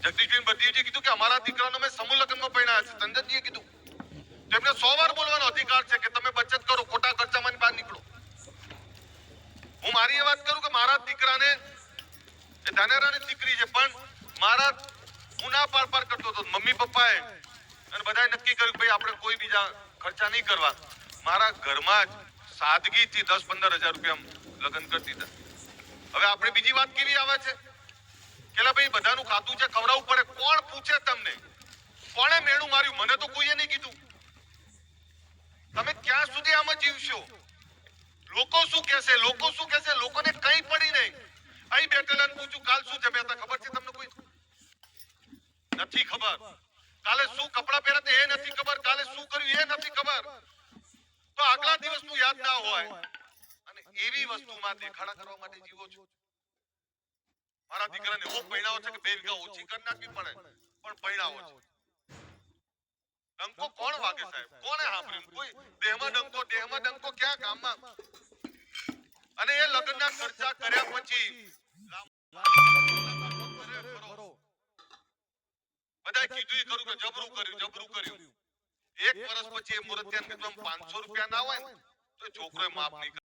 જગદીશભાઈ બદીજીએ કીધું કે અમારા દીકરાનો મેં સમૂહ લગ્નમાં પરણાયા છે. તંજનજીએ કીધું તેમને 100 વાર બોલવાનો અધિકાર છે કે તમે બચત કરો, ખોટા ખર્ચામાં બહાર નીકળો. હું મારી એ વાત કરું કે મારા દીકરાને એ ધાનેરાની દીકરી છે પણ મારા હું ના પાર કરતો હતો. મમ્મી પપ્પાએ અને બધાએ નક્કી કર્યું ભાઈ આપણે કોઈ બીજા ખર્ચા નહીં કરવા. મારા ઘરમાં જ સાદગીથી 10-15 હજાર રૂપિયા લગ્ન કરી દીધા. હવે આપણે બીજી વાત કેવી આવે છે કે ભાઈ બધાનું ખાતું છે, ખવડાવવું પડે. કોણ પૂછે તમને? કોણે મેણું માર્યું? મને તો કોઈએ નહીં કીધું. તમે ક્યાં સુધી આમાં જીવશો? લોકો શું કહેશે? લોકો શું કહેશે? લોકોને કંઈ પડી નહીં. અહીં બેઠેલાને પૂછું કાલ શું જમ્યા હતા ખબર છે તમને? કોઈ નથી ખબર. કાલે શું કપડા પહેર્યા હતા એ નથી ખબર. કાલે શું કર્યું એ નથી ખબર. તો આગલા દિવસનું યાદ ના હોય અને એવી વસ્તુમાં દેખાડા કરવા માટે જીવો છો. મારા દીકરાને એવો પૈણાવો છે કે 2 વીઘા ઓછી કરી નાખવી પડે પણ પૈણાવો છે. ડંકો કોણ વાગે સાહેબ? કોણે સાંભળ્યું? કોઈ દેહમાં ડંકો ક્યાં ગામમાં? અને એ લગ્નના ખર્ચા કર્યા પછી બધાએ કીધું કરું કે જબરું કર્યું. 1 વર્ષ પછી એ મુરતિયાને કીધું 500 રૂપિયા ના હોય તો છોકરોએ માફ નહીં